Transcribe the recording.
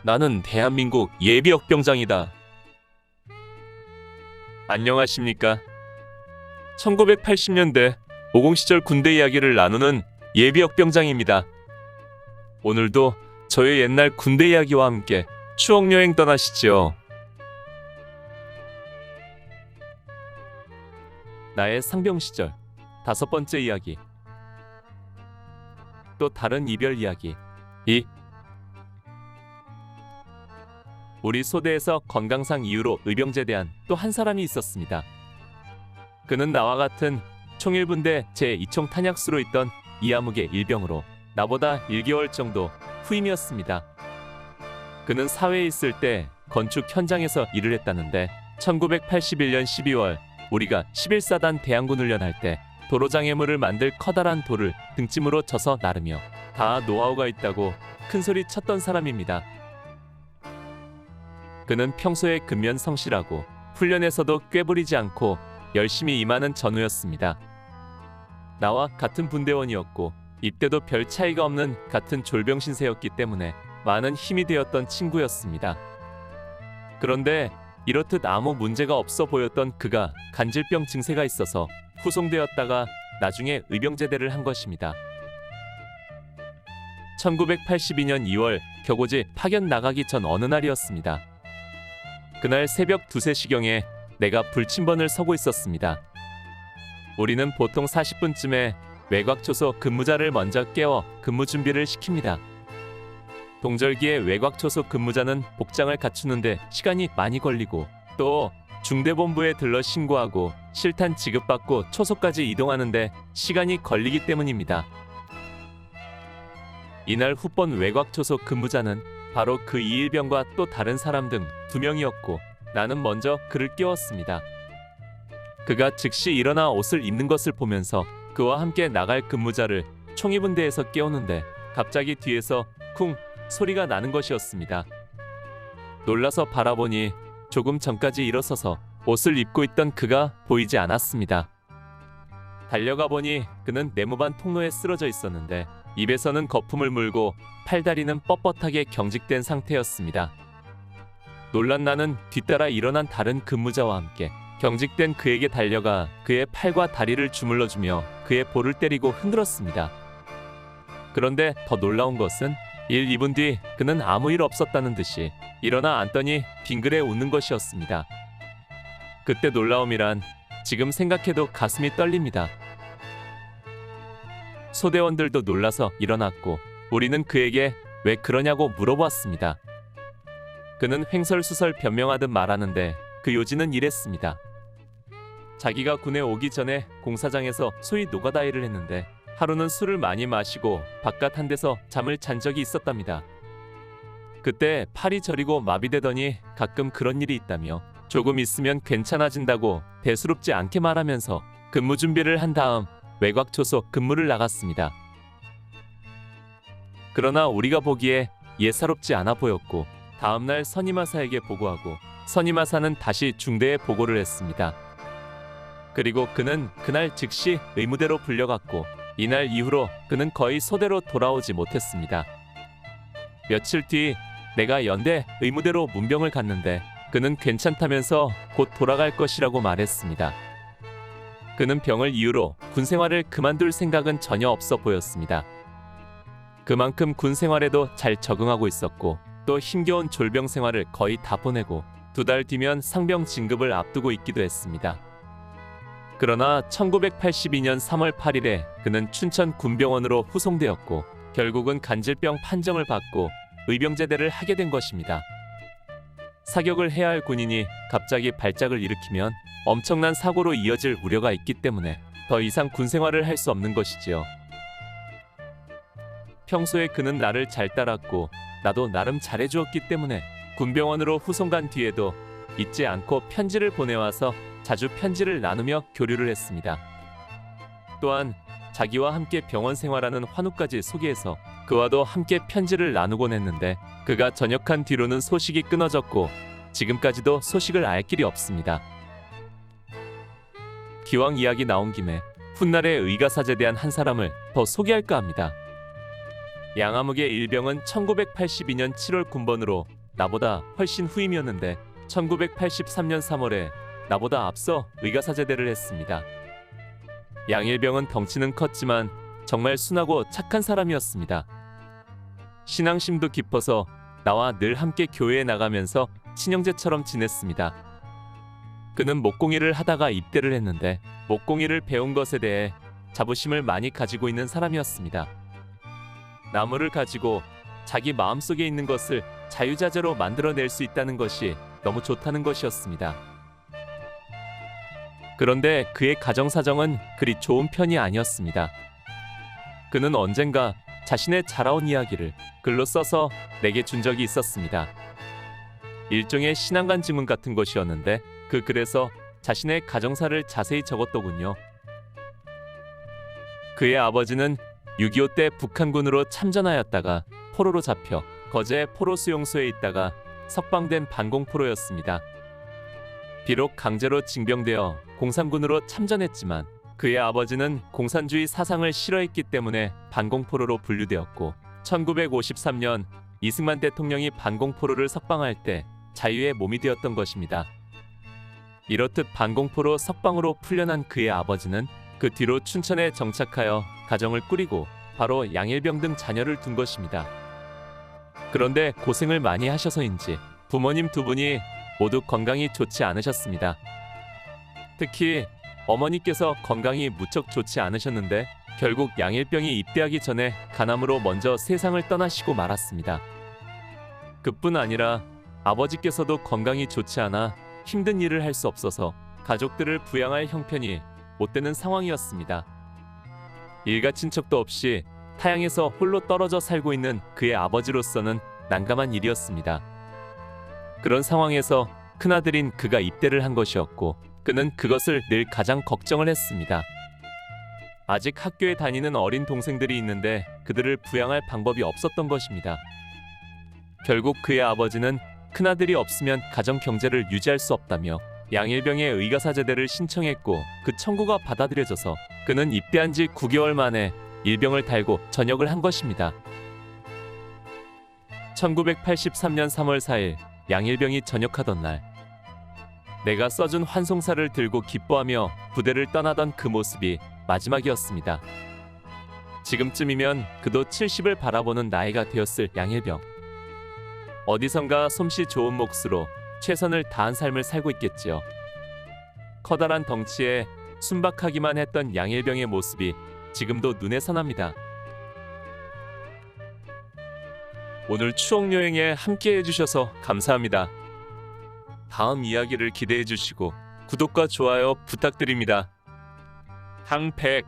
나는 대한민국 예비역병장이다. 안녕하십니까? 1980년대 50 시절 군대 이야기를 나누는 예비역병장입니다. 오늘도 저의 옛날 군대 이야기와 함께 추억여행 떠나시죠. 나의 상병 시절 5번째 이야기. 또 다른 이별 이야기. 우리 소대에서 건강상 이유로 의병제대한 또 한 사람이 있었습니다. 그는 나와 같은 총일분대 제2총 탄약수로 있던 이암흑의 일병으로 나보다 1개월 정도 후임이었습니다. 그는 사회에 있을 때 건축 현장에서 일을 했다는데 1981년 12월 우리가 11사단 대항군 훈련할 때 도로장애물을 만들 커다란 돌을 등짐으로 져서 나르며 다 노하우가 있다고 큰소리 쳤던 사람입니다. 그는 평소에 근면성실하고 훈련에서도 꾀부리지 않고 열심히 임하는 전우였습니다. 나와 같은 분대원이었고 입대도 별 차이가 없는 같은 졸병 신세였기 때문에 많은 힘이 되었던 친구였습니다. 그런데 이렇듯 아무 문제가 없어 보였던 그가 간질병 증세가 있어서 후송되었다가 나중에 의병제대를 한 것입니다. 1982년 2월 격오지 파견 나가기 전 어느 날이었습니다. 그날 새벽 2, 3시경에 내가 불침번을 서고 있었습니다. 우리는 보통 40분쯤에 외곽초소 근무자를 먼저 깨워 근무 준비를 시킵니다. 동절기에 외곽초소 근무자는 복장을 갖추는데 시간이 많이 걸리고 또 중대본부에 들러 신고하고 실탄 지급받고 초소까지 이동하는데 시간이 걸리기 때문입니다. 이날 후번 외곽초소 근무자는 바로 그 이일병과 또 다른 사람 등 2명이었고 나는 먼저 그를 깨웠습니다. 그가 즉시 일어나 옷을 입는 것을 보면서 그와 함께 나갈 근무자를 총이분대에서 깨우는데 갑자기 뒤에서 쿵 소리가 나는 것이었습니다. 놀라서 바라보니 조금 전까지 일어서서 옷을 입고 있던 그가 보이지 않았습니다. 달려가 보니 그는 네모반 통로에 쓰러져 있었는데 입에서는 거품을 물고 팔다리는 뻣뻣하게 경직된 상태였습니다. 놀란 나는 뒤따라 일어난 다른 근무자와 함께 경직된 그에게 달려가 그의 팔과 다리를 주물러주며 그의 볼을 때리고 흔들었습니다. 그런데 더 놀라운 것은 1, 2분 뒤 그는 아무 일 없었다는 듯이 일어나 앉더니 빙그레 웃는 것이었습니다. 그때 놀라움이란 지금 생각해도 가슴이 떨립니다. 소대원들도 놀라서 일어났고 우리는 그에게 왜 그러냐고 물어보았습니다. 그는 횡설수설 변명하듯 말하는데 그 요지는 이랬습니다. 자기가 군에 오기 전에 공사장에서 소위 노가다 일을 했는데 하루는 술을 많이 마시고 바깥 한 데서 잠을 잔 적이 있었답니다. 그때 팔이 저리고 마비되더니 가끔 그런 일이 있다며 조금 있으면 괜찮아진다고 대수롭지 않게 말하면서 근무 준비를 한 다음 외곽초소 근무를 나갔습니다. 그러나 우리가 보기에 예사롭지 않아 보였고 다음날 선임하사에게 보고하고 선임하사는 다시 중대에 보고를 했습니다. 그리고 그는 그날 즉시 의무대로 불려갔고 이날 이후로 그는 거의 소대로 돌아오지 못했습니다. 며칠 뒤 내가 연대 의무대로 문병을 갔는데 그는 괜찮다면서 곧 돌아갈 것이라고 말했습니다. 그는 병을 이유로 군 생활을 그만둘 생각은 전혀 없어 보였습니다. 그만큼 군 생활에도 잘 적응하고 있었고 또 힘겨운 졸병 생활을 거의 다 보내고 2달 뒤면 상병 진급을 앞두고 있기도 했습니다. 그러나 1982년 3월 8일에 그는 춘천 군병원으로 후송되었고 결국은 간질병 판정을 받고 의병제대를 하게 된 것입니다. 사격을 해야 할 군인이 갑자기 발작을 일으키면 엄청난 사고로 이어질 우려가 있기 때문에 더 이상 군 생활을 할 수 없는 것이지요. 평소에 그는 나를 잘 따랐고 나도 나름 잘해주었기 때문에 군병원으로 후송 간 뒤에도 잊지 않고 편지를 보내와서 자주 편지를 나누며 교류를 했습니다. 또한 자기와 함께 병원 생활하는 환우까지 소개해서 그와도 함께 편지를 나누곤 했는데 그가 전역한 뒤로는 소식이 끊어졌고 지금까지도 소식을 알 길이 없습니다. 기왕 이야기 나온 김에 훗날의 의가사제대한 한 사람을 더 소개할까 합니다. 양아무개 일병은 1982년 7월 군번으로 나보다 훨씬 후임이었는데 1983년 3월에 나보다 앞서 의가사제대를 했습니다. 양일병은 덩치는 컸지만 정말 순하고 착한 사람이었습니다. 신앙심도 깊어서 나와 늘 함께 교회에 나가면서 친형제처럼 지냈습니다. 그는 목공일을 하다가 입대를 했는데 목공일을 배운 것에 대해 자부심을 많이 가지고 있는 사람이었습니다. 나무를 가지고 자기 마음속에 있는 것을 자유자재로 만들어낼 수 있다는 것이 너무 좋다는 것이었습니다. 그런데 그의 가정사정은 그리 좋은 편이 아니었습니다. 그는 언젠가 자신의 자라온 이야기를 글로 써서 내게 준 적이 있었습니다. 일종의 신앙관 증문 같은 것이었는데 그 글에서 자신의 가정사를 자세히 적었더군요. 그의 아버지는 6.25 때 북한군으로 참전하였다가 포로로 잡혀 거제 포로 수용소에 있다가 석방된 반공포로였습니다. 비록 강제로 징병되어 공산군으로 참전했지만 그의 아버지는 공산주의 사상을 싫어했기 때문에 반공포로로 분류되었고 1953년 이승만 대통령이 반공포로를 석방할 때 자유의 몸이 되었던 것입니다. 이렇듯 반공포로 석방으로 풀려난 그의 아버지는 그 뒤로 춘천에 정착하여 가정을 꾸리고 바로 양일병 등 자녀를 둔 것입니다. 그런데 고생을 많이 하셔서인지 부모님 두 분이 모두 건강이 좋지 않으셨습니다. 특히 어머니께서 건강이 무척 좋지 않으셨는데 결국 양일병이 입대하기 전에 간암으로 먼저 세상을 떠나시고 말았습니다. 그뿐 아니라 아버지께서도 건강이 좋지 않아 힘든 일을 할 수 없어서 가족들을 부양할 형편이 못 되는 상황이었습니다. 일가 친척도 없이 타향에서 홀로 떨어져 살고 있는 그의 아버지로서는 난감한 일이었습니다. 그런 상황에서 큰아들인 그가 입대를 한 것이었고 그는 그것을 늘 가장 걱정을 했습니다. 아직 학교에 다니는 어린 동생들이 있는데 그들을 부양할 방법이 없었던 것입니다. 결국 그의 아버지는 큰아들이 없으면 가정 경제를 유지할 수 없다며 양일병의 의가사제대를 신청했고 그 청구가 받아들여져서 그는 입대한 지 9개월 만에 일병을 달고 전역을 한 것입니다. 1983년 3월 4일 양일병이 전역하던 날 내가 써준 환송사를 들고 기뻐하며 부대를 떠나던 그 모습이 마지막이었습니다. 지금쯤이면 그도 70을 바라보는 나이가 되었을 양일병. 어디선가 솜씨 좋은 몫으로 최선을 다한 삶을 살고 있겠지요. 커다란 덩치에 순박하기만 했던 양일병의 모습이 지금도 눈에 선합니다. 오늘 추억여행에 함께 해주셔서 감사합니다. 다음 이야기를 기대해 주시고 구독과 좋아요 부탁드립니다. 항백